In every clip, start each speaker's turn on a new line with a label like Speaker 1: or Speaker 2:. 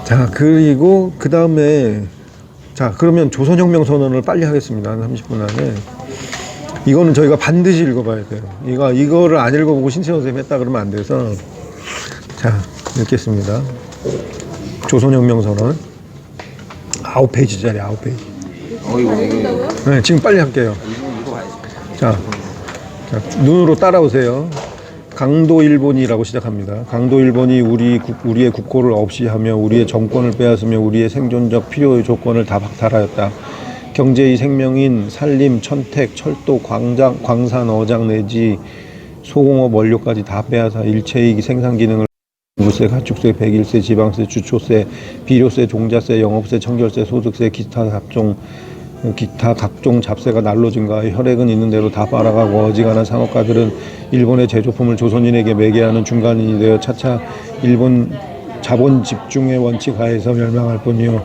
Speaker 1: 자, 그리고 그 다음에 자, 그러면 조선혁명 선언을 빨리 하겠습니다. 한 30분 안에. 이거는 저희가 반드시 읽어봐야 돼요. 이거를 안 읽어보고 신채원 선생님 했다 그러면 안 돼서. 자, 읽겠습니다. 조선혁명 선언 9페이지짜리 9페이지.
Speaker 2: 이거
Speaker 1: 네, 지금 빨리 할게요. 자, 눈으로 따라오세요. 강도 일본이라고 시작합니다. 강도 일본이 우리의 국호를 없이 하며 우리의 정권을 빼앗으며 우리의 생존적 필요의 조건을 다 박탈하였다. 경제의 생명인 산림, 천택, 철도, 광산, 어장 내지 소공업 원료까지 다 빼앗아 일체의 생산 기능을 물세, 가축세, 백일세, 지방세, 주초세, 비료세, 종자세, 영업세, 청결세, 소득세, 기타 각종 잡세가 날로 증가하여 혈액은 있는 대로 다 빨아가고 어지간한 상업가들은 일본의 제조품을 조선인에게 매개하는 중간인이 되어 차차 일본 자본 집중의 원칙 하에서 멸망할 뿐이요.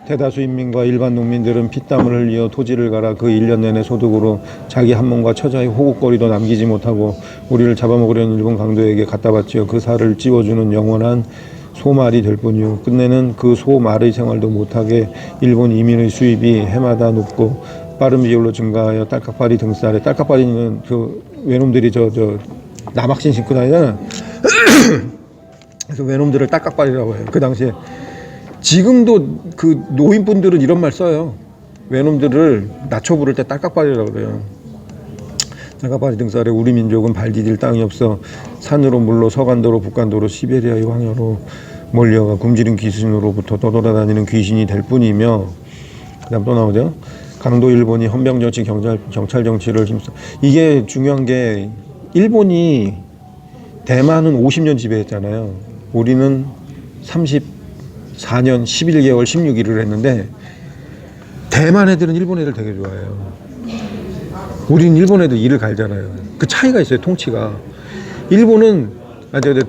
Speaker 1: 대다수 인민과 일반 농민들은 피땀을 흘려 토지를 갈아 그 1년 내내 소득으로 자기 한 몸과 처자의 호국거리도 남기지 못하고 우리를 잡아먹으려는 일본 강도에게 갖다 바치어 그 살을 찌워주는 영원한 소말이 될 뿐이요. 끝내는 그 소말의 생활도 못하게 일본 이민의 수입이 해마다 높고 빠른 비율로 증가하여 딸깍발이 등살에, 딸깍발이는 그 외놈들이 저 남학신 신고 다니잖아. 그래서 외놈들을 딸깍발이라고 해요. 그 당시에. 지금도 그 노인분들은 이런 말 써요. 외놈들을 낮춰 부를 때 딸깍발이라고 그래요. 딸깍발이 등살에 우리 민족은 발 디딜 땅이 없어 산으로 물로 서간도로 북간도로 시베리아의 황야로 몰려가 굶주린 귀신으로부터 떠돌아다니는 귀신이 될 뿐이며, 그 다음 또 나오죠. 강도 일본이 헌병정치 경찰 정치를 힘써. 이게 중요한 게 일본이 대만은 50년 지배했잖아요. 우리는 34년 11개월 16일을 했는데 대만 애들은 일본 애들 되게 좋아해요. 우리는 일본 애들 이를 갈잖아요. 그 차이가 있어요. 통치가.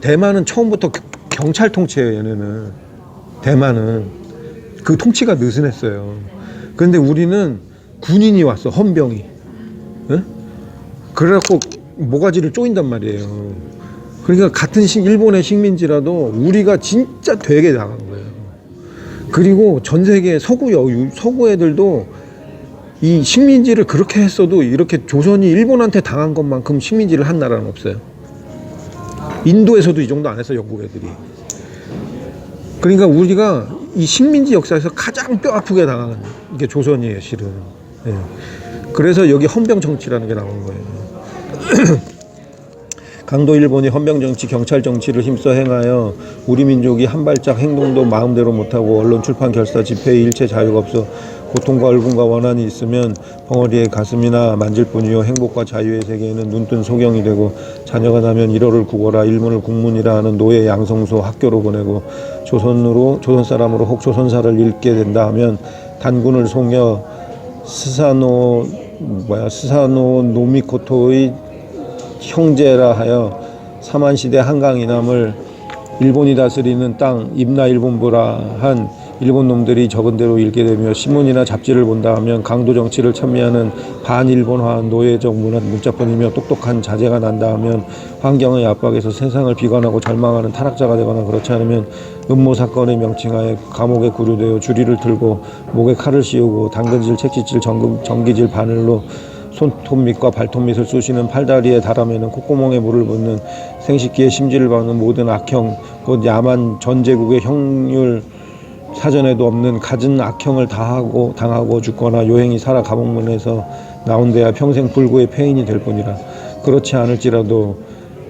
Speaker 1: 대만은 처음부터 경찰 통치예요. 얘네는. 대만은 그 통치가 느슨했어요. 그런데 우리는 군인이 왔어. 헌병이. 응? 그래갖고 모가지를 쪼인단 말이에요. 그러니까 같은 일본의 식민지라도 우리가 진짜 되게 나간 거예요. 그리고 전 세계 서구 애들도 이 식민지를 그렇게 했어도 이렇게 조선이 일본한테 당한 것만큼 식민지를 한 나라는 없어요. 인도에서도 이 정도 안 했어, 영국 애들이. 그러니까 우리가 이 식민지 역사에서 가장 뼈 아프게 당한 게 조선이에요, 실은. 예. 그래서 여기 헌병 정치라는 게 나온 거예요. 강도 일본이 헌병 정치, 경찰 정치를 힘써 행하여 우리 민족이 한 발짝 행동도 마음대로 못하고 언론, 출판, 결사, 집회의 일체 자유가 없어 고통과 울분과 원한이 있으면 벙어리의 가슴이나 만질 뿐이요. 행복과 자유의 세계에는 눈뜬 소경이 되고 자녀가 나면 1월을 국어라 일문을 국문이라 하는 노예 양성소 학교로 보내고 조선 사람으로 혹 조선사를 읽게 된다 하면 단군을 속여 스사노 노미코토의 형제라 하여 사만시대 한강 이남을 일본이 다스리는 땅 임나 일본부라 한 일본 놈들이 적은 대로 읽게 되며 신문이나 잡지를 본다 하면 강도 정치를 찬미하는 반일본화 노예적 문자뿐이며 똑똑한 자제가 난다 하면 환경의 압박에서 세상을 비관하고 절망하는 타락자가 되거나 그렇지 않으면 음모 사건의 명칭하에 감옥에 구류되어 주리를 들고 목에 칼을 씌우고 당근질, 책짓질, 전기질 바늘로 손톱 밑과 발톱 밑을 쑤시는 팔다리에 달아매는 콧구멍에 물을 붓는 생식기에 심지를 박는 모든 악형, 곧 야만 전제국의 형률 사전에도 없는 갖은 악형을 당하고 죽거나 요행이 살아 감옥문에서 나온 데야 평생 불구의 폐인이 될 뿐이라. 그렇지 않을지라도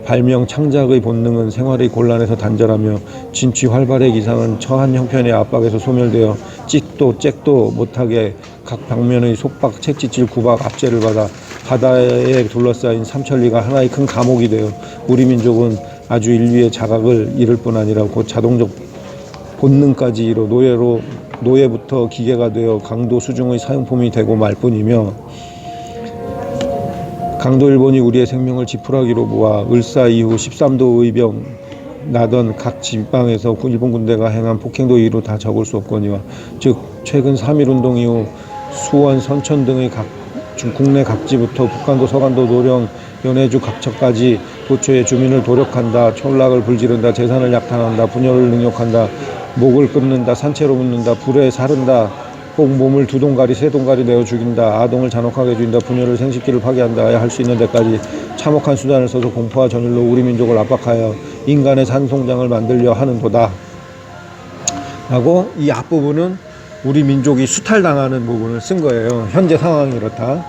Speaker 1: 발명 창작의 본능은 생활의 곤란에서 단절하며 진취 활발의 기상은 처한 형편의 압박에서 소멸되어 찍도 잭도 못하게 각 방면의 속박, 책짓질, 구박, 압제를 받아 바다에 둘러싸인 삼천리가 하나의 큰 감옥이 되어 우리 민족은 아주 인류의 자각을 잃을 뿐 아니라 곧 자동적 본능까지 이뤄 노예부터 기계가 되어 강도 수중의 사용품이 되고 말 뿐이며, 강도 일본이 우리의 생명을 지푸라기로 보아 을사 이후 13도 의병 나던 각 지방에서 일본 군대가 행한 폭행도 이루 다 적을 수 없거니와, 즉 최근 3.1운동 이후 수원, 선천 등의 국내 각지부터 북한도, 서간도, 노령, 연해주 각처까지 도처의 주민을 도력한다, 촌락을 불지른다, 재산을 약탈한다, 분열을 능욕한다, 목을 끊는다, 산채로 묻는다, 불에 사른다, 혹 몸을 두 동가리 세 동가리 내어 죽인다, 아동을 잔혹하게 죽인다, 부녀를 생식기를 파괴한다 할 수 있는 데까지 참혹한 수단을 써서 공포와 전율로 우리 민족을 압박하여 인간의 산송장을 만들려 하는도다 라고 이 앞부분은 우리 민족이 수탈당하는 부분을 쓴 거예요. 현재 상황이 이렇다.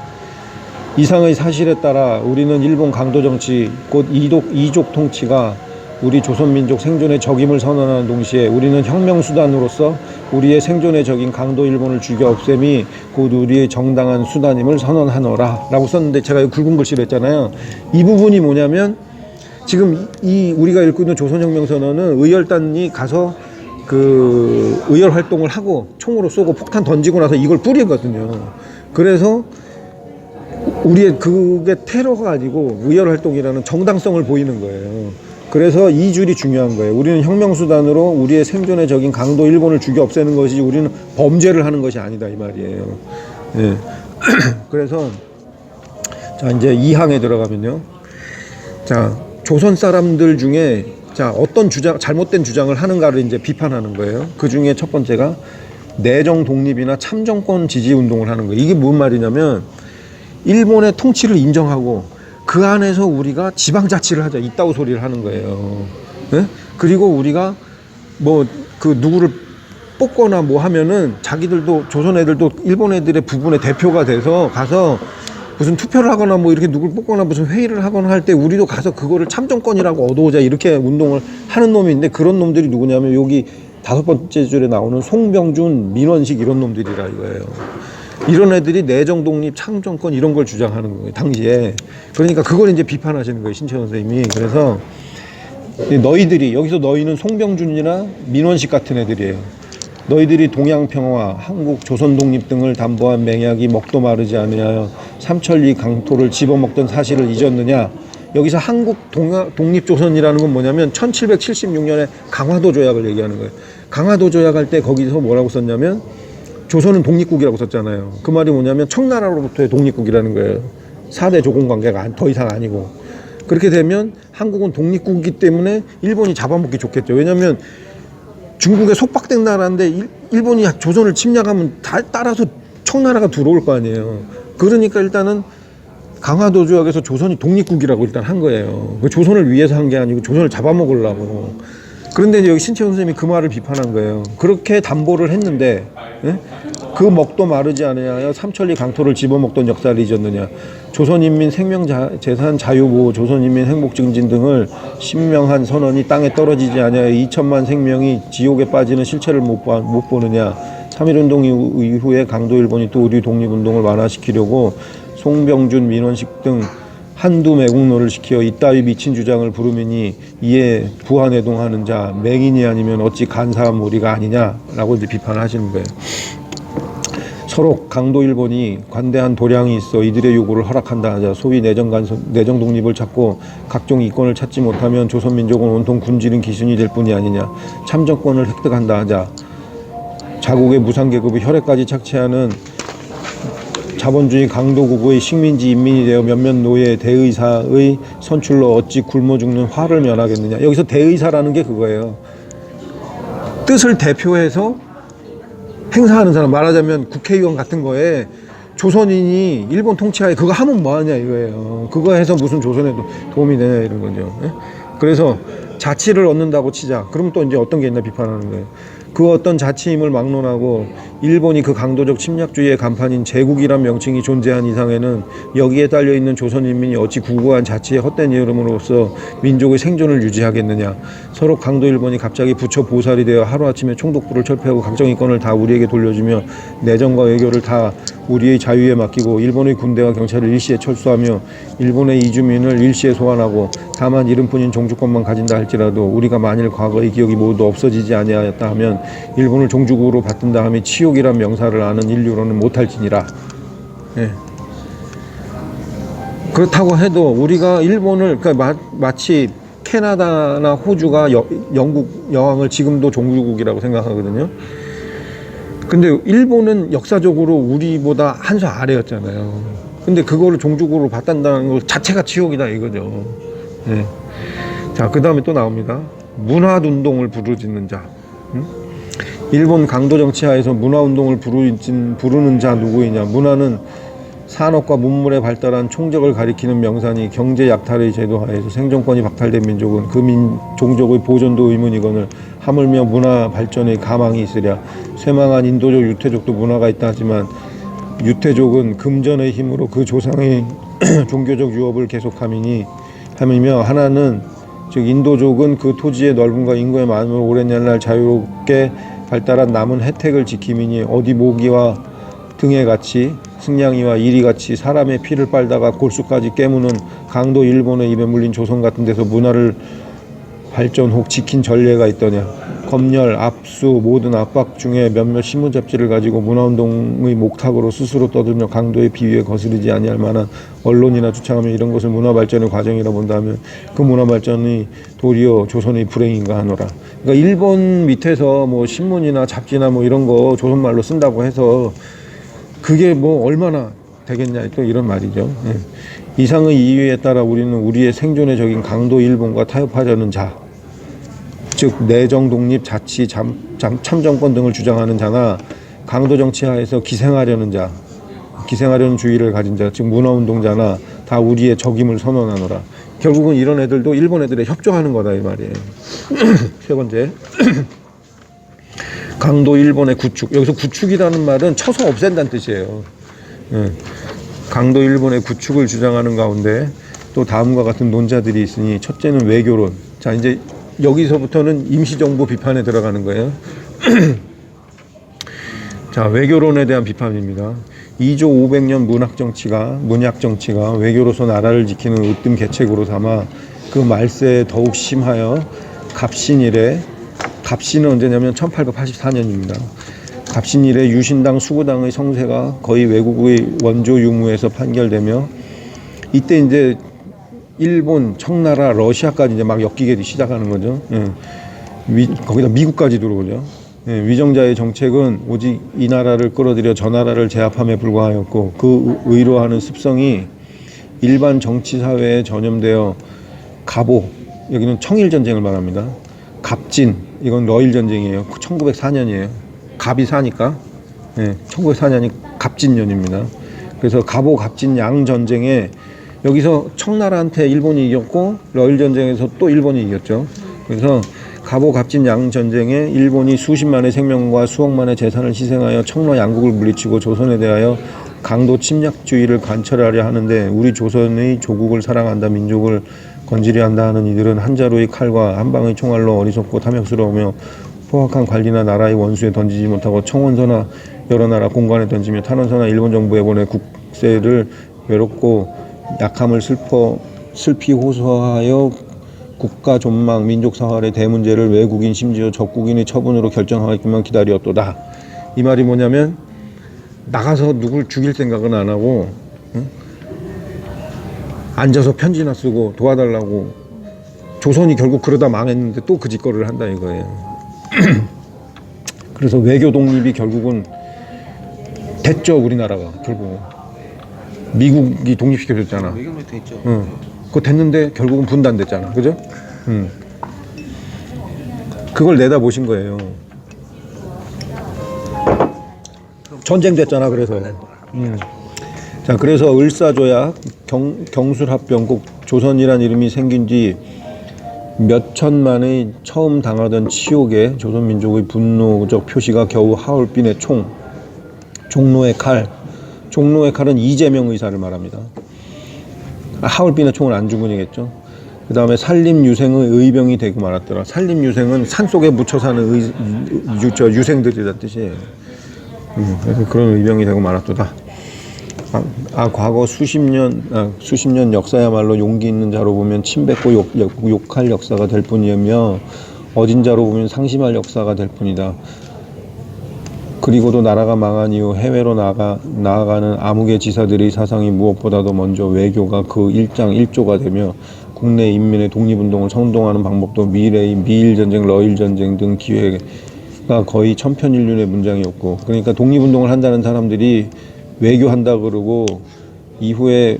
Speaker 1: 이상의 사실에 따라 우리는 일본 강도 정치 곧 이족 통치가 우리 조선민족 생존의 적임을 선언하는 동시에 우리는 혁명수단으로서 우리의 생존의 적인 강도 일본을 죽여 없앰이 곧 우리의 정당한 수단임을 선언하노라 라고 썼는데, 제가 이 굵은 글씨로 했잖아요. 이 부분이 뭐냐면 지금 이 우리가 읽고 있는 조선혁명선언은 의열단이 가서 그 의열 활동을 하고 총으로 쏘고 폭탄 던지고 나서 이걸 뿌리거든요. 그래서 우리의 그게 테러가 아니고 의열 활동이라는 정당성을 보이는 거예요. 그래서 이 줄이 중요한 거예요. 우리는 혁명수단으로 우리의 생존의 적인 강도 일본을 죽여 없애는 것이지 우리는 범죄를 하는 것이 아니다 이 말이에요. 예. 그래서 자 이제 2항에 들어가면요. 자 조선 사람들 중에 자 어떤 주장 잘못된 주장을 하는가를 이제 비판하는 거예요. 그 중에 첫 번째가 내정 독립이나 참정권 지지 운동을 하는 거예요. 이게 무슨 말이냐면 일본의 통치를 인정하고 그 안에서 우리가 지방자치를 하자 이따구 소리를 하는 거예요. 네? 그리고 우리가 뭐 그 누구를 뽑거나 뭐 하면은 자기들도 조선 애들도 일본 애들의 부분의 대표가 돼서 가서 무슨 투표를 하거나 뭐 이렇게 누구를 뽑거나 무슨 회의를 하거나 할 때 우리도 가서 그거를 참정권이라고 얻어오자 이렇게 운동을 하는 놈이 있는데, 그런 놈들이 누구냐면 여기 5번째 줄에 나오는 송병준, 민원식 이런 놈들이라 이거예요. 이런 애들이 내정 독립, 참정권 이런 걸 주장하는 거예요, 당시에. 그러니까 그걸 이제 비판하시는 거예요, 신채원 선생님이. 그래서 너희들이, 여기서 너희는 송병준이나 민원식 같은 애들이에요. 너희들이 동양평화, 한국 조선 독립 등을 담보한 맹약이 먹도 마르지 아니하여 삼천리 강토를 집어먹던 사실을 잊었느냐. 여기서 한국 독립조선이라는 건 뭐냐면 1776년에 강화도 조약을 얘기하는 거예요. 강화도 조약할 때 거기서 뭐라고 썼냐면 조선은 독립국이라고 썼잖아요. 그 말이 뭐냐면 청나라로부터의 독립국이라는 거예요. 4대 조공관계가 더 이상 아니고. 그렇게 되면 한국은 독립국이기 때문에 일본이 잡아먹기 좋겠죠. 왜냐하면 중국에 속박된 나라인데 일본이 조선을 침략하면 따라서 청나라가 들어올 거 아니에요. 그러니까 일단은 강화도 조약에서 조선이 독립국이라고 일단 한 거예요. 조선을 위해서 한 게 아니고 조선을 잡아먹으려고. 그런데 여기 신채원 선생님이 그 말을 비판한 거예요. 그렇게 담보를 했는데 예? 그 먹도 마르지 않으냐 삼천리 강토를 집어먹던 역사를 잊었느냐. 조선인민 생명재산 자유보호, 조선인민 행복증진 등을 신명한 선언이 땅에 떨어지지 않아야 2천만 생명이 지옥에 빠지는 실체를 못 보느냐. 3.1운동 이후에 강도 일본이 또 우리 독립운동을 완화시키려고 송병준, 민원식 등 한두 매국노를 시켜 이따위 미친 주장을 부르미니 이에 부하내동하는 자 맹인이 아니면 어찌 간사한 무리가 아니냐라고 이제 비판하시는 거예요. 서로 강도 일본이 관대한 도량이 있어 이들의 요구를 허락한다 하자 소위 내정 독립을 찾고 각종 이권을 찾지 못하면 조선민족은 온통 굶주린 기순이 될 뿐이 아니냐. 참정권을 획득한다 하자 자국의 무상계급의 혈액까지 착취하는 자본주의 강도국의 식민지 인민이 되어 몇몇 노예 대의사의 선출로 어찌 굶어 죽는 화를 면하겠느냐. 여기서 대의사라는 게 그거예요. 뜻을 대표해서 행사하는 사람, 말하자면 국회의원 같은 거에 조선인이 일본 통치하에 그거 하면 뭐하냐 이거예요. 그거 해서 무슨 조선에 도움이 되냐 이런 거죠. 그래서 자치를 얻는다고 치자. 그럼 또 이제 어떤 게 있나 비판하는 거예요. 그 어떤 자치임을 막론하고 일본이 그 강도적 침략주의의 간판인 제국이란 명칭이 존재한 이상에는 여기에 딸려있는 조선인민이 어찌 구구한 자치의 헛된 이름으로써 민족의 생존을 유지하겠느냐. 서로 강도 일본이 갑자기 부처 보살이 되어 하루아침에 총독부를 철폐하고 각종 이권을 다 우리에게 돌려주며 내정과 외교를 다 우리의 자유에 맡기고 일본의 군대와 경찰을 일시에 철수하며 일본의 이주민을 일시에 소환하고 다만 이름뿐인 종주권만 가진다 할지라도 우리가 만일 과거의 기억이 모두 없어지지 아니하였다 하면 일본을 종주국으로 받든 다음에 치욕이란 명사를 아는 인류로는 못할지니라. 예. 그렇다고 해도 우리가 일본을 그러니까 마치 캐나다나 호주가 영국 여왕을 지금도 종주국이라고 생각하거든요. 근데 일본은 역사적으로 우리보다 한 수 아래였잖아요. 근데 그거를 종주국으로 받단다는 것 자체가 치욕이다 이거죠. 네. 자, 그 다음에 또 나옵니다. 문화운동을 부르짖는 자. 일본 강도 정치하에서 문화운동을 부르는 자 누구이냐. 문화는 산업과 문물에 발달한 총적을 가리키는 명산이 경제 약탈의 제도 하에서 생존권이 박탈된 민족은 그 종족의 보존도 의문이거늘 하물며 문화 발전의 가망이 있으랴. 쇠망한 인도족 유태족도 문화가 있다 하지만 유태족은 금전의 힘으로 그 조상의 종교적 유업을 계속함이며 하나는 즉 인도족은 그 토지의 넓음과 인구의 많음으로 오랜 날날 자유롭게 발달한 남은 혜택을 지킴이니 어디 모기와 등에 같이 승냥이와 이리같이 사람의 피를 빨다가 골수까지 깨무는 강도 일본의 입에 물린 조선 같은 데서 문화를 발전 혹 지킨 전례가 있더냐. 검열, 압수, 모든 압박 중에 몇몇 신문 잡지를 가지고 문화운동의 목탁으로 스스로 떠들며 강도의 비위에 거스르지 아니할 만한 언론이나 주창하며 이런 것을 문화발전의 과정이라 본다면 그 문화발전이 도리어 조선의 불행인가 하노라. 그러니까 일본 밑에서 뭐 신문이나 잡지나 뭐 이런 거 조선말로 쓴다고 해서 그게 뭐 얼마나 되겠냐 또 이런 말이죠. 예. 이상의 이유에 따라 우리는 우리의 생존의 적인 강도 일본과 타협하려는 자, 즉 내정 독립, 자치, 참정권 등을 주장하는 자나 강도 정치하에서 기생하려는 자, 기생하려는 주의를 가진 자, 즉 문화운동자나 다 우리의 적임을 선언하노라. 결국은 이런 애들도 일본 애들에 협조하는 거다 이 말이에요. 세 번째. 강도 일본의 구축. 여기서 구축이라는 말은 쳐서 없앤다는 뜻이에요. 강도 일본의 구축을 주장하는 가운데 또 다음과 같은 논자들이 있으니 첫째는 외교론. 자, 이제 여기서부터는 임시정부 비판에 들어가는 거예요. 자, 외교론에 대한 비판입니다. 2조 500년 문약정치가 외교로서 나라를 지키는 으뜸 계책으로 삼아 그 말세에 더욱 심하여 갑신은 언제냐면 1884년입니다. 갑신 이래 유신당 수구당의 성세가 거의 외국의 원조 유무에서 판결되며 이때 이제 일본, 청나라, 러시아까지 이제 막 엮이기 시작하는 거죠. 거기다 미국까지 들어오죠. 위정자의 정책은 오직 이 나라를 끌어들여 저 나라를 제압함에 불과하였고 그 의로하는 습성이 일반 정치 사회에 전염되어 갑오, 여기는 청일전쟁을 말합니다. 갑진, 이건 러일 전쟁이에요. 1904년이에요. 갑이 사니까 1904년이 갑진년입니다. 그래서 갑오 갑진 양 전쟁에 여기서 청나라한테 일본이 이겼고 러일 전쟁에서 또 일본이 이겼죠. 그래서 갑오 갑진 양 전쟁에 일본이 수십만의 생명과 수억만의 재산을 희생하여 청러 양국을 물리치고 조선에 대하여 강도 침략주의를 관철하려 하는데 우리 조선의 조국을 사랑한다, 민족을 건지려 한다 하는 이들은 한 자루의 칼과 한 방의 총알로 어리석고 탐욕스러우며 포악한 관리나 나라의 원수에 던지지 못하고 청원서나 여러 나라 공간에 던지며 탄원서나 일본 정부에 보내 국세를 외롭고 약함을 슬피 호소하여 국가 존망, 민족 사활의 대문제를 외국인 심지어 적국인의 처분으로 결정하기만 기다렸도다. 이 말이 뭐냐면 나가서 누굴 죽일 생각은 안 하고 앉아서 편지나 쓰고 도와달라고. 조선이 결국 그러다 망했는데 또 그 짓거리를 한다 이거예요. 그래서 외교 독립이 결국은 됐죠. 우리나라가 결국 미국이 독립시켜줬잖아.
Speaker 2: 외교는 됐죠.
Speaker 1: 그거 됐는데 결국은 분단됐잖아. 그죠? 그걸 내다보신 거예요. 전쟁 됐잖아. 그래서 자, 그래서 을사조약, 경술합병국, 조선이란 이름이 생긴 뒤 몇천만의 처음 당하던 치욕에 조선민족의 분노적 표시가 겨우 하얼빈의 총, 종로의 칼. 종로의 칼은 이재명 의사를 말합니다. 하얼빈의 총은 안중근이겠죠. 그 다음에 산림유생의 의병이 되고 말았더라. 산림유생은 산속에 묻혀 사는 유생들이란 뜻이에요. 그래서 그런 의병이 되고 말았도다. 과거 수십 년 역사야말로 용기 있는 자로 보면 침뱉고 욕할 역사가 될 뿐이며 어진 자로 보면 상심할 역사가 될 뿐이다. 그리고도 나라가 망한 이후 해외로 나아가는 암흑의 지사들의 사상이 무엇보다도 먼저 외교가 그 일장 일조가 되며 국내 인민의 독립운동을 선동하는 방법도 미일전쟁, 러일전쟁 등 기회가 거의 천편일률의 문장이었고, 그러니까 독립운동을 한다는 사람들이 외교한다 그러고 이후에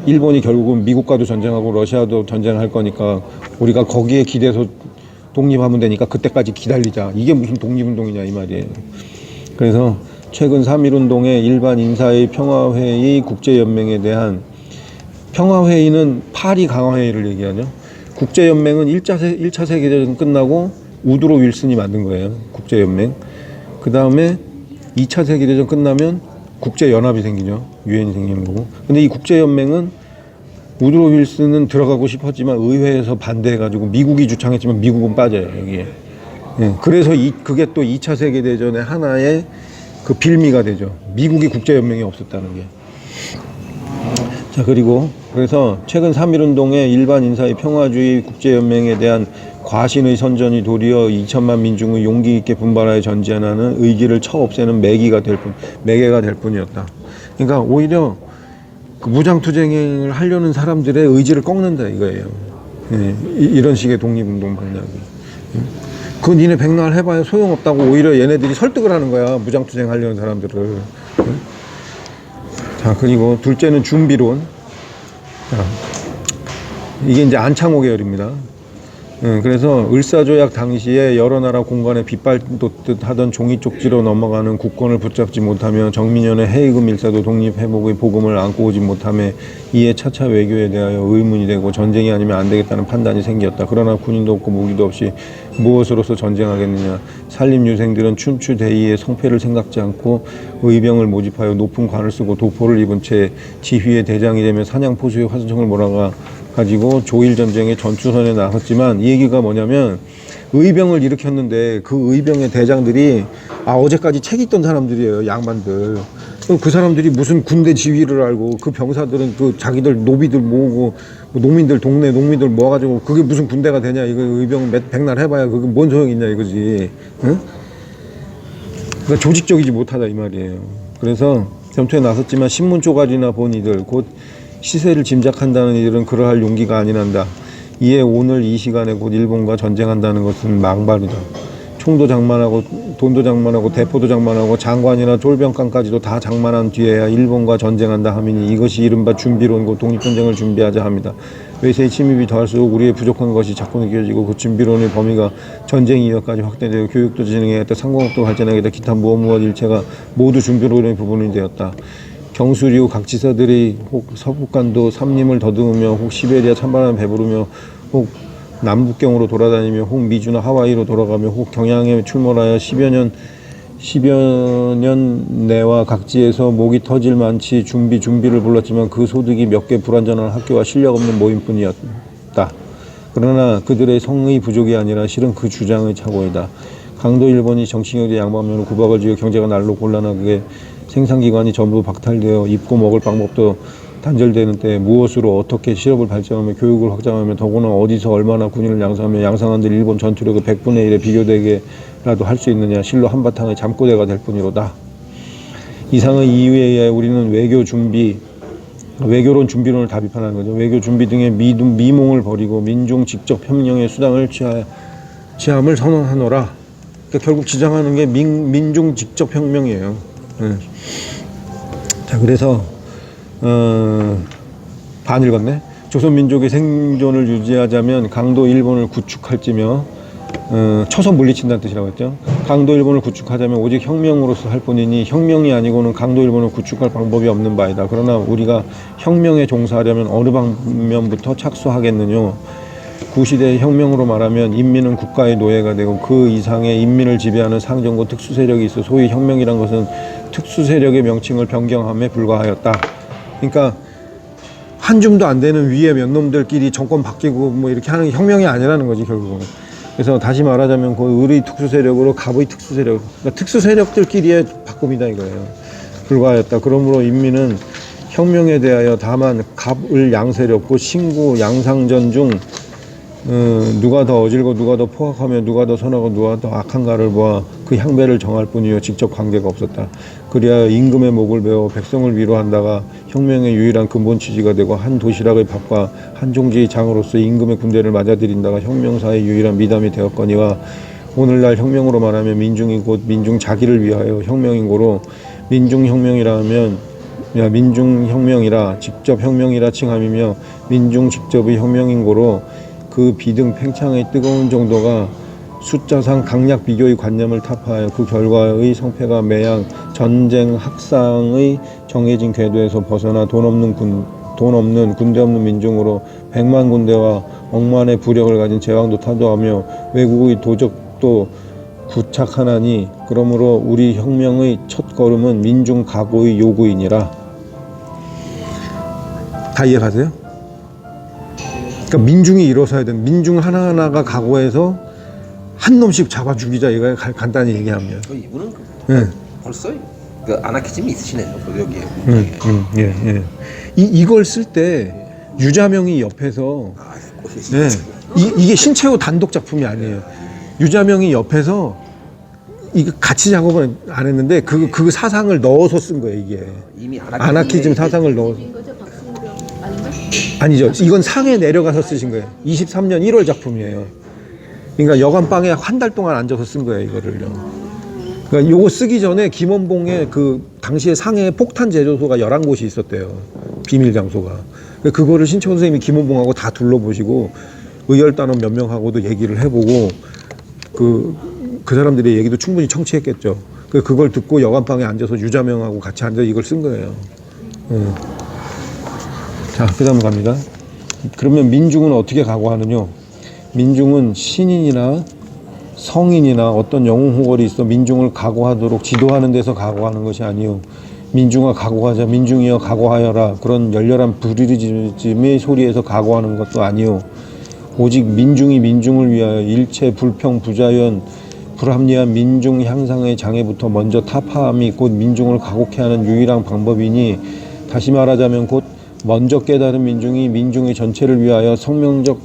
Speaker 1: 일본이 결국은 미국과도 전쟁하고 러시아도 전쟁할 거니까 우리가 거기에 기대서 독립하면 되니까 그때까지 기다리자. 이게 무슨 독립운동이냐 이 말이에요. 그래서 최근 3.1운동의 일반 인사의 평화회의 국제연맹에 대한 평화회의는 파리 강화회의를 얘기하죠. 국제연맹은 1차 세계대전 끝나고 우드로 윌슨이 만든 거예요. 국제연맹. 그 다음에 2차 세계대전 끝나면 국제연합이 생기죠. 유엔이 생기는 거고. 근데 이 국제연맹은 우드로 윌슨은 들어가고 싶었지만 의회에서 반대해가지고 미국이 주창했지만 미국은 빠져요. 여기에. 예, 그래서 그게 또 2차 세계대전의 하나의 그 빌미가 되죠. 미국이 국제연맹이 없었다는 게. 자, 그리고 그래서 최근 3.1운동의 일반 인사의 평화주의 국제연맹에 대한 과신의 선전이 도리어 2천만 민중의 용기 있게 분발하여 전진하는 의기를 쳐 없애는 매개가 될 뿐이었다. 그러니까 오히려 그 무장투쟁을 하려는 사람들의 의지를 꺾는다 이거예요. 예, 이런 식의 독립운동 방향이. 그 니네 백날 해봐야 소용없다고 오히려 얘네들이 설득을 하는 거야. 무장투쟁 하려는 사람들을. 자, 그리고 둘째는 준비론. 자, 이게 이제 안창호 계열입니다. 그래서 을사조약 당시에 여러 나라 공간에 빗발돋듯 하던 종이 쪽지로 넘어가는 국권을 붙잡지 못하며 정민연의 해이금 일사도 독립회복의 복음을 안고 오지 못하며 이에 차차 외교에 대하여 의문이 되고 전쟁이 아니면 안 되겠다는 판단이 생겼다. 그러나 군인도 없고 무기도 없이 무엇으로서 전쟁하겠느냐. 산림유생들은 춘추대의의 성패를 생각지 않고 의병을 모집하여 높은 관을 쓰고 도포를 입은 채 지휘의 대장이 되며 사냥포수의 화살총을 몰아가 가지고 조일전쟁의 전투선에 나섰지만 이 얘기가 뭐냐면 의병을 일으켰는데 그 의병의 대장들이 어제까지 책 있던 사람들이에요. 양반들. 그 사람들이 무슨 군대 지휘를 알고 그 병사들은 그 자기들 노비들 모으고 농민들 동네 농민들 모아가지고 그게 무슨 군대가 되냐. 이거 의병 백날 해봐야 그게 뭔 소용이 있냐 이거지. 응? 그러니까 조직적이지 못하다 이 말이에요. 그래서 전투에 나섰지만 신문 쪼가리나 본 이들 곧 시세를 짐작한다는 이들은 그러할 용기가 아니란다. 이에 오늘 이 시간에 곧 일본과 전쟁한다는 것은 망발이다. 총도 장만하고 돈도 장만하고 대포도 장만하고 장관이나 쫄병관까지도 다 장만한 뒤에야 일본과 전쟁한다 하미니 이것이 이른바 준비론 곧 독립전쟁을 준비하자 합니다. 외세의 침입이 더할수록 우리의 부족한 것이 자꾸 느껴지고 그 준비론의 범위가 전쟁 이어까지 확대되고 교육도 진행해야겠다. 상공업도 발전하겠다. 기타 무엇 일체가 모두 준비론의 부분이 되었다. 경술 이후 각 지사들이 혹 서북간도 삼림을 더듬으며 혹 시베리아 찬바람에 배부르며 혹 남북경으로 돌아다니며 혹 미주나 하와이로 돌아가며 혹 경양에 출몰하여 10여 년 내와 각지에서 목이 터질 만치 준비를 불렀지만 그 소득이 몇 개 불완전한 학교와 실력 없는 모임뿐이었다. 그러나 그들의 성의 부족이 아니라 실은 그 주장의 착오이다. 강도 일본이 정치력에 양반면으로 구박을 지어 경제가 날로 곤란하게 생산기관이 전부 박탈되어 입고 먹을 방법도 단절되는 때 무엇으로 어떻게 실업을 발전하며 교육을 확장하며 더구나 어디서 얼마나 군인을 양성하며 양성한들 일본 전투력의 100분의 1에 비교되게라도 할 수 있느냐. 실로 한바탕의 잠꼬대가 될 뿐이로다. 이상의 이유에 의해 우리는 외교론 준비론을 다 비판하는 거죠. 외교 준비 등의 미몽을 버리고 민중 직접 협력의 수단을 취함을 선언하노라. 그러니까 결국 지정하는 게 민중 직접 혁명이에요. 자, 그래서 반 읽었네. 조선민족의 생존을 유지하자면 강도 일본을 구축할지며 쳐서 물리친다는 뜻이라고 했죠. 강도 일본을 구축하자면 오직 혁명으로서 할 뿐이니 혁명이 아니고는 강도 일본을 구축할 방법이 없는 바이다. 그러나 우리가 혁명에 종사하려면 어느 방면부터 착수하겠느냐. 구시대의 혁명으로 말하면 인민은 국가의 노예가 되고 그 이상의 인민을 지배하는 상정고 특수세력이 있어 소위 혁명이란 것은 특수세력의 명칭을 변경함에 불과하였다. 그러니까 한 줌도 안 되는 위에 몇 놈들끼리 정권 바뀌고 뭐 이렇게 하는 게 혁명이 아니라는 거지 결국은. 그래서 다시 말하자면 그 을의 특수세력으로 갑의 특수세력, 그러니까 특수세력들끼리의 바꿈이다 이거예요. 불과하였다. 그러므로 인민은 혁명에 대하여 다만 갑을 양세력, 신구 양상전 중 누가 더 어질고 누가 더 포악하며 누가 더 선하고 누가 더 악한가를 보아 그 향배를 정할 뿐이요 직접 관계가 없었다. 그리하여 임금의 목을 베어 백성을 위로한다가 혁명의 유일한 근본 취지가 되고 한 도시락의 밥과 한 종지의 장으로서 임금의 군대를 맞아들인다가 혁명사의 유일한 미담이 되었거니와 오늘날 혁명으로 말하면 민중이 곧 민중 자기를 위하여 혁명인 고로 민중혁명이라 하면 민중혁명이라 직접 혁명이라 칭함이며 민중 직접의 혁명인 고로 그 비등 팽창의 뜨거운 정도가 숫자상 강약 비교의 관념을 타파하여 그 결과의 성패가 매양 전쟁 학상의 정해진 궤도에서 벗어나 돈 없는 군대 없는 민중으로 100만 군대와 억만의 부력을 가진 제왕도 타도하며 외국의 도적도 구착하나니 그러므로 우리 혁명의 첫 걸음은 민중 각오의 요구이니라. 다 이해가세요? 그러니까 민중이 일어서야 되는, 민중 하나하나가 각오해서 한 놈씩 잡아 죽이자, 이거 간단히 얘기하면.
Speaker 2: 이분은
Speaker 1: 예.
Speaker 2: 벌써 그 아나키즘이 있으시네요. 여기에.
Speaker 1: 예. 이걸 쓸 때 유자명이 옆에서, 예. 이게 신채호 단독 작품이 아니에요. 유자명이 옆에서 이거 같이 작업을 안 했는데 그 사상을 넣어서 쓴 거예요, 이게.
Speaker 2: 이미
Speaker 1: 아나키즘 사상을 넣어서.
Speaker 3: 거죠? 박승우령 아닌가?
Speaker 1: 아니죠. 이건 상해 내려가서 쓰신 거예요. 23년 1월 작품이에요. 그러니까 여관방에 한 달 동안 앉아서 쓴 거예요, 이거를요. 그러니까 요거 쓰기 전에 김원봉의 그 당시에 상해 폭탄 제조소가 11곳이 있었대요. 비밀 장소가. 그거를 신채호 선생님이 김원봉하고 다 둘러보시고 의열단원 몇 명하고도 얘기를 해보고 그 사람들의 얘기도 충분히 청취했겠죠. 그걸 듣고 여관방에 앉아서 유자명하고 같이 앉아서 이걸 쓴 거예요. 자, 그 다음 갑니다. 그러면 민중은 어떻게 각오하느냐? 민중은 신인이나 성인이나 어떤 영웅 호걸이 있어 민중을 각오하도록 지도하는 데서 각오하는 것이 아니요. 민중아 각오하자, 민중이여 각오하여라, 그런 열렬한 부르짖음의 소리에서 각오하는 것도 아니요. 오직 민중이 민중을 위하여 일체 불평 부자연 불합리한 민중 향상의 장애부터 먼저 타파함이 곧 민중을 가곡해 하는 유일한 방법이니, 다시 말하자면 곧 먼저 깨달은 민중이 민중의 전체를 위하여 성명적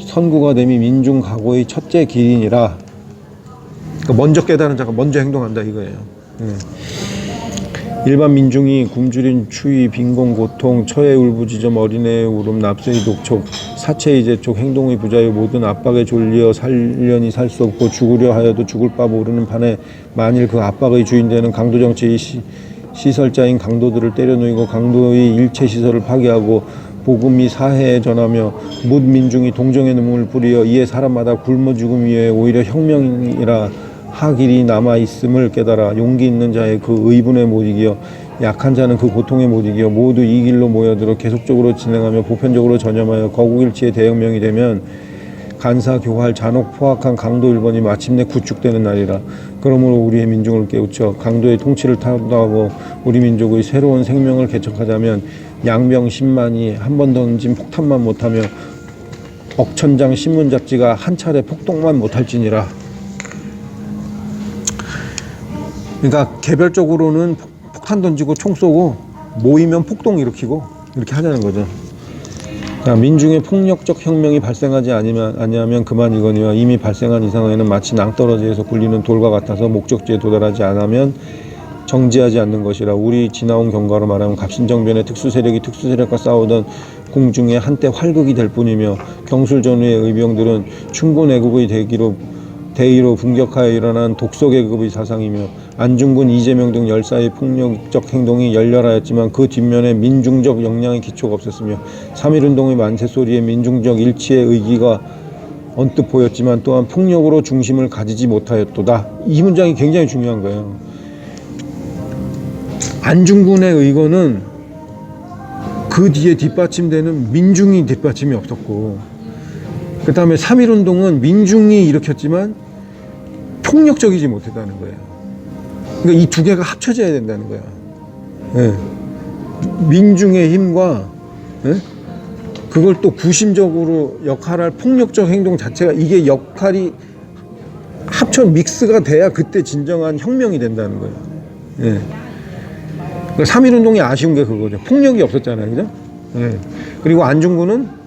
Speaker 1: 선구가 됨이 민중 각오의 첫째 길이니라. 그러니까 먼저 깨달은 자가 먼저 행동한다, 이거예요. 일반 민중이 굶주린 추위, 빈곤, 고통, 처의 울부짖음, 어린애의 울음, 납세의 독촉, 사체의 재촉, 행동의 부자유, 모든 압박에 졸리어 살려니 살 수 없고 죽으려 하여도 죽을 바 모르는 판에 만일 그 압박의 주인되는 강도 정치의 시설자인 강도들을 때려누이고 강도의 일체 시설을 파괴하고 복음이 사해에 전하며 묻 민중이 동정의 눈물을 뿌리어 이에 사람마다 굶어 죽음 위에 오히려 혁명이라 하길이 남아있음을 깨달아 용기 있는 자의 그 의분에 못 이기어 약한 자는 그 고통에 못 이기어 모두 이 길로 모여들어 계속적으로 진행하며 보편적으로 전염하여 거국일치의 대혁명이 되면 간사 교활 잔혹 포악한 강도 일본이 마침내 구축되는 날이라. 그러므로 우리의 민중을 깨우쳐 강도의 통치를 타도하고 우리 민족의 새로운 생명을 개척하자면 양병 10만이 한 번 던진 폭탄만 못하며 억천장 신문 잡지가 한 차례 폭동만 못할지니라. 그러니까 개별적으로는 폭탄 던지고 총 쏘고 모이면 폭동 일으키고 이렇게 하자는 거죠. 그러니까 민중의 폭력적 혁명이 발생하지 아니하면 그만 이거니와 이미 발생한 이상에는 마치 낭떠러지에서 굴리는 돌과 같아서 목적지에 도달하지 않으면 정지하지 않는 것이라. 우리 지나온 경과로 말하면 갑신정변의 특수세력이 특수세력과 싸우던 궁중에 한때 활극이 될 뿐이며 경술전후의 의병들은 충고내국의 대의로 분격하여 일어난 독소계급의 사상이며 안중근, 이재명 등 열사의 폭력적 행동이 열렬하였지만 그 뒷면에 민중적 역량의 기초가 없었으며 3.1운동의 만세소리에 민중적 일치의 의기가 언뜻 보였지만 또한 폭력으로 중심을 가지지 못하였도다. 이 문장이 굉장히 중요한 거예요. 안중근의 의거는 그 뒤에 뒷받침되는 민중이 뒷받침이 없었고, 그 다음에 3.1운동은 민중이 일으켰지만 폭력적이지 못했다는 거예요. 그러니까 이 두 개가 합쳐져야 된다는 거야. 예. 민중의 힘과, 예? 그걸 또 구심적으로 역할할 폭력적 행동 자체가, 이게 역할이 합쳐 믹스가 돼야 그때 진정한 혁명이 된다는 거예요. 예. 그러니까 3.1운동이 아쉬운 게 그거죠. 폭력이 없었잖아요. 그죠? 예. 그리고 안중근은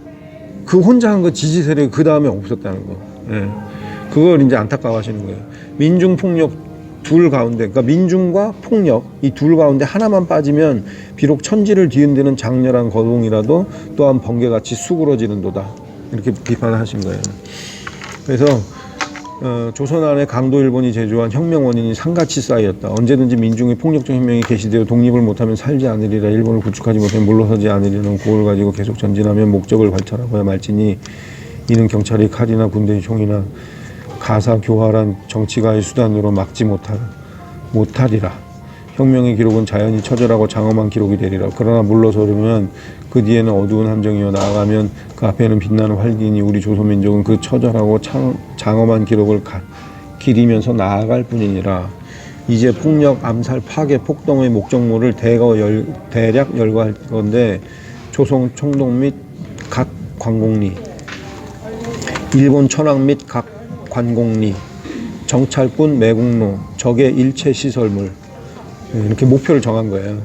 Speaker 1: 그 혼자 한 거 지지 세력이 그 다음에 없었다는 거. 예. 그걸 이제 안타까워 하시는 거예요. 민중 폭력 둘 가운데, 그러니까 민중과 폭력 이 둘 가운데 하나만 빠지면 비록 천지를 뒤흔드는 장렬한 거동이라도 또한 번개같이 수그러지는도다. 이렇게 비판을 하신 거예요. 그래서 조선 안에 강도 일본이 제조한 혁명 원인이 상같이 쌓였다. 언제든지 민중의 폭력적 혁명이 개시되어 독립을 못하면 살지 않으리라. 일본을 구축하지 못하면 물러서지 않으리라는 구호를 가지고 계속 전진하면 목적을 관찰하고야 말지니 이는 경찰이 칼이나 군대의 총이나 가사 교활한 정치가의 수단으로 막지 못하리라. 혁명의 기록은 자연히 처절하고 장엄한 기록이 되리라. 그러나 물러서려면 그 뒤에는 어두운 함정이요 나아가면 그 앞에는 빛나는 활기니 우리 조선민족은 그 처절하고 장엄한 기록을 기리면서 나아갈 뿐이니라. 이제 폭력, 암살, 파괴, 폭동의 목적물을 대략 열거할 건데 조선 총독 및 각 관공리, 일본 천황 및 각 관공리, 정찰군, 매국노, 적의 일체 시설물, 이렇게 목표를 정한 거예요.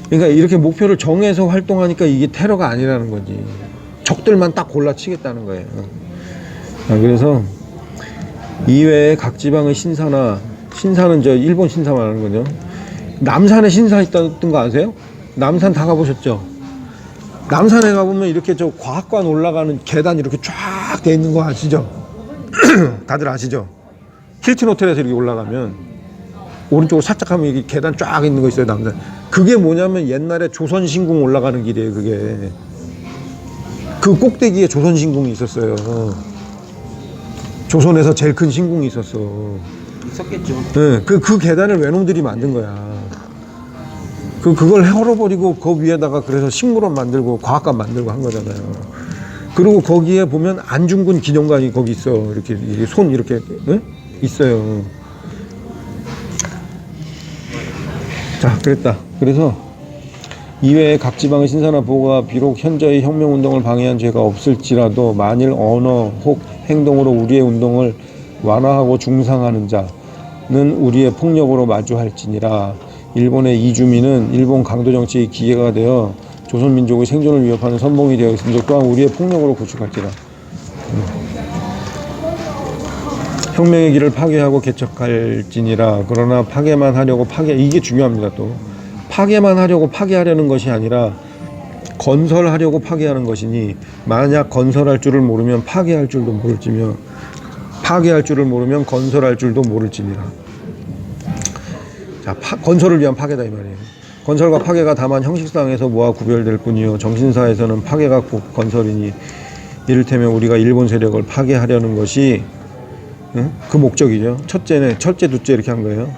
Speaker 1: 그러니까 이렇게 목표를 정해서 활동하니까 이게 테러가 아니라는 거지. 적들만 딱 골라치겠다는 거예요. 그래서 이외에 각 지방의 신사는 저 일본 신사 말하는 거죠. 남산에 신사 있다던 거 아세요? 남산 다 가보셨죠? 남산에 가보면 이렇게 저 과학관 올라가는 계단 이렇게 쫙 돼 있는 거 아시죠? 다들 아시죠? 힐튼 호텔에서 이렇게 올라가면 오른쪽으로 살짝 하면 이게 계단 쫙 있는 거 있어요, 남산. 그게 뭐냐면 옛날에 조선신궁 올라가는 길이에요, 그게. 그 꼭대기에 조선신궁이 있었어요. 조선에서 제일 큰 신궁이 있었어.
Speaker 2: 있었겠죠.
Speaker 1: 네, 그 계단을 외놈들이 만든 거야. 그걸 헐어버리고 그 위에다가 그래서 식물원 만들고 과학관 만들고 한 거잖아요. 그리고 거기에 보면 안중근 기념관이 거기 있어. 이렇게 손 이렇게 있어요. 자, 그랬다. 그래서 이외에 각 지방의 신사나 보고가 비록 현재의 혁명운동을 방해한 죄가 없을지라도 만일 언어 혹 행동으로 우리의 운동을 완화하고 중상하는 자는 우리의 폭력으로 마주할지니라. 일본의 이주민은 일본 강도 정치의 기계가 되어 조선민족의 생존을 위협하는 선봉이 되어 있음즉 또한 우리의 폭력으로 구축할지라. 혁명의 길을 파괴하고 개척할지니라. 그러나 파괴만 하려고 이게 중요합니다. 또 파괴만 하려고 파괴하려는 것이 아니라 건설하려고 파괴하는 것이니 만약 건설할 줄을 모르면 파괴할 줄도 모를지며 파괴할 줄을 모르면 건설할 줄도 모를지니라. 자, 건설을 위한 파괴다 이 말이에요. 건설과 파괴가 다만 형식상에서 뭐와 구별될 뿐이요 정신사에서는 파괴가 곧 건설이니 이를테면 우리가 일본 세력을 파괴하려는 것이 그 목적이죠. 첫째, 둘째 이렇게 한 거예요.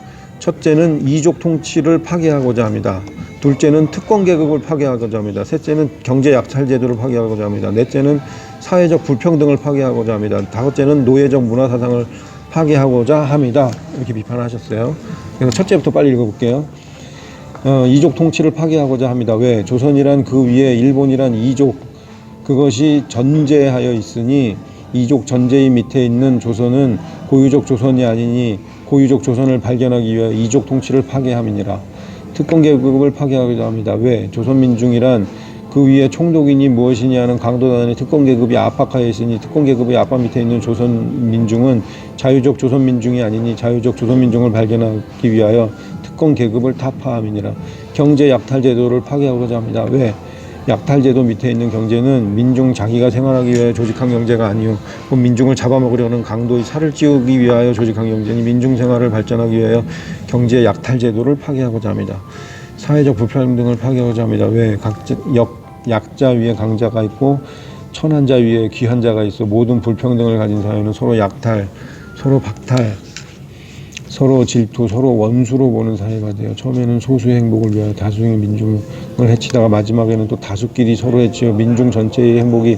Speaker 1: 첫째는 이족 통치를 파괴하고자 합니다. 둘째는 특권 계급을 파괴하고자 합니다. 셋째는 경제 약탈 제도를 파괴하고자 합니다. 넷째는 사회적 불평등을 파괴하고자 합니다. 다섯째는 노예적 문화 사상을 파괴하고자 합니다. 이렇게 비판하셨어요. 그래서 첫째부터 빨리 읽어볼게요. 이족 통치를 파괴하고자 합니다. 왜? 조선이란 그 위에 일본이란 이족 그것이 전제하여 있으니 이족 전제의 밑에 있는 조선은 고유족 조선이 아니니 고유족 조선을 발견하기 위해 이족 통치를 파괴함이니라. 특권 계급을 파괴하고자 합니다. 왜? 조선민중이란 그 위에 총독이니 무엇이니 하는 강도단의 특권 계급이 압박하여 있으니 특권 계급의 압박 밑에 있는 조선민중은 자유적 조선민중이 아니니 자유적 조선민중을 발견하기 위하여 특권 계급을 타파함이니라. 경제 약탈 제도를 파괴하고자 합니다. 왜? 약탈 제도 밑에 있는 경제는 민중 자기가 생활하기 위해 조직한 경제가 아니요 민중을 잡아먹으려는 강도의 살을 찌우기 위하여 조직한 경제니 민중 생활을 발전하기 위하여 경제 약탈 제도를 파괴하고자 합니다. 사회적 불평등을 파괴하고자 합니다. 왜? 약자 위에 강자가 있고 천한 자 위에 귀한 자가 있어 모든 불평등을 가진 사회는 서로 약탈, 서로 박탈, 서로 질투, 서로 원수로 보는 사회가 돼요. 처음에는 소수의 행복을 위하여 다수의 민중을 해치다가 마지막에는 또 다수끼리 서로 해치어 민중 전체의 행복이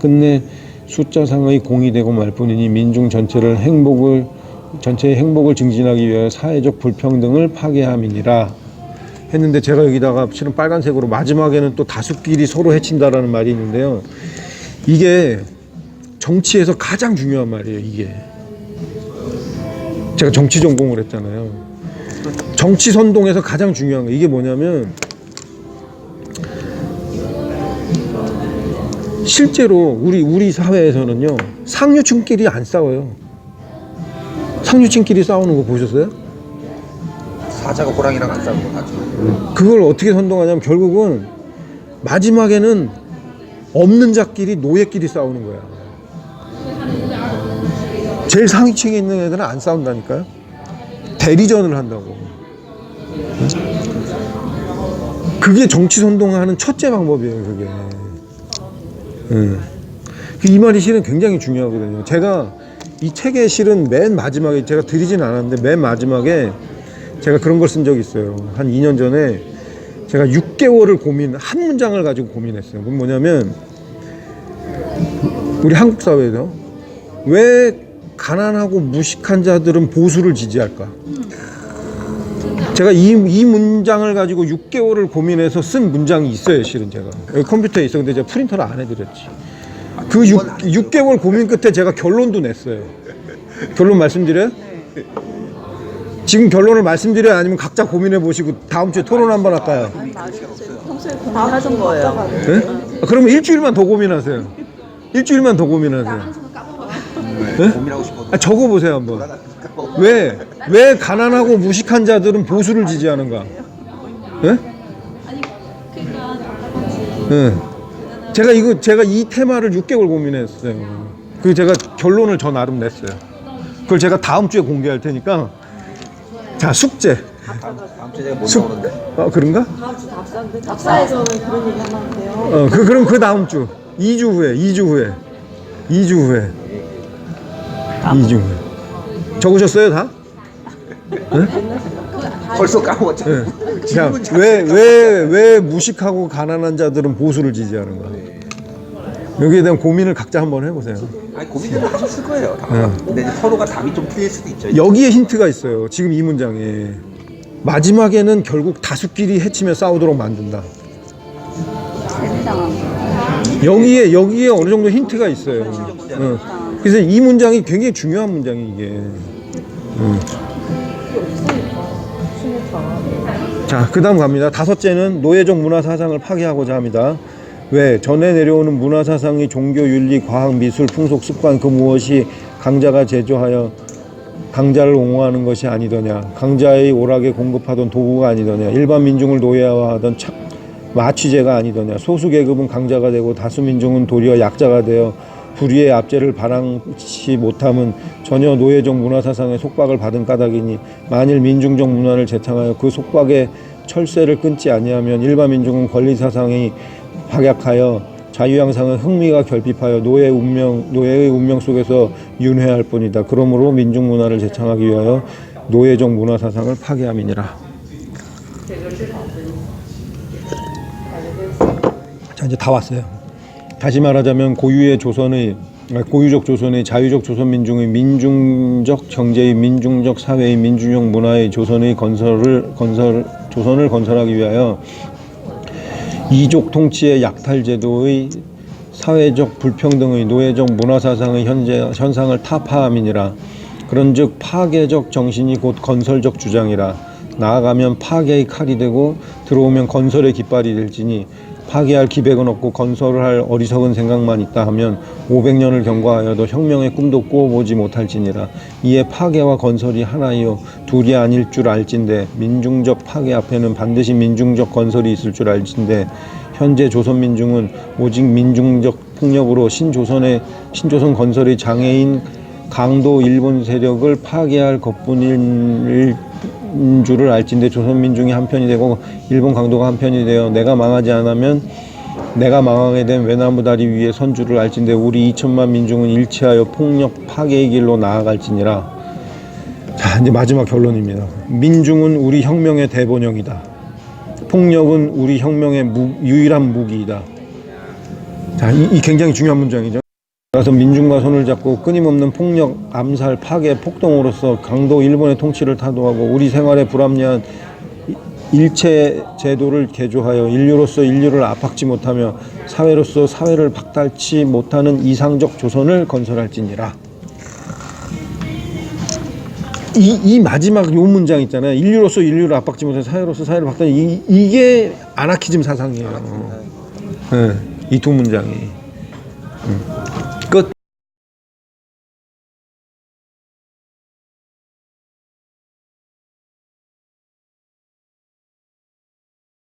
Speaker 1: 끝내 숫자상의 공이 되고 말 뿐이니 민중 전체의 행복을 증진하기 위하여 사회적 불평등을 파괴함이니라. 했는데 제가 여기다가 실은 빨간색으로 마지막에는 또 다수끼리 서로 해친다라는 말이 있는데요. 이게 정치에서 가장 중요한 말이에요. 이게 제가 정치 전공을 했잖아요. 정치 선동에서 가장 중요한 거 이게 뭐냐면 실제로 우리 사회에서는요 상류층끼리 안 싸워요. 상류층끼리 싸우는 거 보셨어요?
Speaker 2: 사자가 호랑이랑 안 싸우는 거 봤죠.
Speaker 1: 그걸 어떻게 선동하냐면 결국은 마지막에는 없는 자끼리 노예끼리 싸우는 거야. 제일 상위층에 있는 애들은 안 싸운다니까요. 대리전을 한다고. 그게 정치 선동하는 첫째 방법이에요. 그게. 이 말이 실은 굉장히 중요하거든요. 제가 이 책의 실은 맨 마지막에 제가 드리진 않았는데 맨 마지막에 제가 그런 걸 쓴 적이 있어요. 한 2년 전에 제가 6개월을 한 문장을 가지고 고민했어요. 그건 뭐냐면 우리 한국 사회에서 왜 가난하고 무식한 자들은 보수를 지지할까? 제가 이 문장을 가지고 6개월을 고민해서 쓴 문장이 있어요. 실은 제가 여기 컴퓨터에 있어. 근데 제가 프린터를 안 해드렸지. 그 6개월 고민 끝에 제가 결론도 냈어요. 결론 말씀드려요? 지금 결론을 말씀드려요? 아니면 각자 고민해 보시고 다음 주에 토론 한번 할까요?
Speaker 3: 평소에 고민하던 거예요.
Speaker 1: 네? 그러면 일주일만 더 고민하세요. 일주일만 더 고민하세요. 네?
Speaker 2: 고민하고 싶어도
Speaker 1: 적어보세요 한번. 왜 가난하고 무식한 자들은 보수를 지지하는가? 네? 네. 제가 이 테마를 6개월 고민했어요. 그 제가 결론을 저 나름 냈어요. 그걸 제가 다음 주에 공개할 테니까. 자, 숙제.
Speaker 2: 다음 주에 제가 못 나오는데.
Speaker 1: 그런가?
Speaker 3: 답사에서는 그런 얘기 하면 돼요.
Speaker 1: 그럼 그 다음 주 2주 후에 2주 후에 적으셨어요 다?
Speaker 2: 벌써 까먹었잖아.
Speaker 1: 네. 자, 왜 무식하고 가난한 자들은 보수를 지지하는가? 여기에 대한 고민을 각자 한번 해보세요.
Speaker 2: 아니 고민을 하셨을 거예요. 다. 근데 이제 서로가 답이 좀 틀릴 수도 있죠.
Speaker 1: 여기에 힌트가 있어요. 지금 이 문장에 마지막에는 결국 다수끼리 해치며 싸우도록 만든다. 여기에 어느 정도 힌트가 있어요. 그래서 이 문장이 굉장히 중요한 문장이 이게. 자, 그 다음 갑니다. 5째는 노예적 문화 사상을 파괴하고자 합니다. 왜? 전해 내려오는 문화 사상이 종교, 윤리, 과학, 미술, 풍속, 습관 그 무엇이 강자가 제조하여 강자를 옹호하는 것이 아니더냐. 강자의 오락에 공급하던 도구가 아니더냐. 일반 민중을 노예화하던 마취제가 아니더냐. 소수 계급은 강자가 되고 다수 민중은 도리어 약자가 되어 불의의 압제를 바랑치 못함은 전혀 노예적 문화 사상의 속박을 받은 까닭이니 만일 민중적 문화를 재창하여 그 속박의 철새를 끊지 아니하면 일반 민중은 권리 사상이 박약하여 자유양상은 흥미가 결핍하여 노예의 운명 속에서 윤회할 뿐이다. 그러므로 민중 문화를 재창하기 위하여 노예적 문화 사상을 파괴함이니라. 자, 이제 다 왔어요. 다시 말하자면 고유적 조선의 자유적 조선 민중의 민중적 경제의 민중적 사회의 민중적 문화의 조선을 건설하기 위하여 이족 통치의 약탈 제도의 사회적 불평등의 노예적 문화 사상의 현상을 타파함이니라. 그런즉 파괴적 정신이 곧 건설적 주장이라. 나아가면 파괴의 칼이 되고 들어오면 건설의 깃발이 될지니 파괴할 기백은 없고 건설을 할 어리석은 생각만 있다 하면 500년을 경과하여도 혁명의 꿈도 꾸어보지 못할지니라. 이에 파괴와 건설이 하나이요 둘이 아닐 줄 알진대 민중적 파괴 앞에는 반드시 민중적 건설이 있을 줄 알진대 현재 조선 민중은 오직 민중적 폭력으로 신조선 건설의 장애인 강도 일본 세력을 파괴할 것뿐일 줄을 알진대 조선 민중이 한편이 되고 일본 강도가 한편이 되어 내가 망하지 않으면 내가 망하게 된 외나무 다리 위에 선 줄을 알진대 우리 2천만 민중은 일치하여 폭력 파괴의 길로 나아갈지니라. 자, 이제 마지막 결론입니다. 민중은 우리 혁명의 대본영이다. 폭력은 우리 혁명의 유일한 무기이다. 자, 이 굉장히 중요한 문장이죠. 따라서 민중과 손을 잡고 끊임없는 폭력, 암살, 파괴, 폭동으로서 강도 일본의 통치를 타도하고 우리 생활에 불합리한 일체 제도를 개조하여 인류로서 인류를 압박지 못하며 사회로서 사회를 박탈치 못하는 이상적 조선을 건설할지니라. 이 마지막 요 문장 있잖아요. 인류로서 인류를 압박지 못하는 사회로서 사회를 박탈 이게 아나키즘 사상이에요. 네, 이 두 문장이.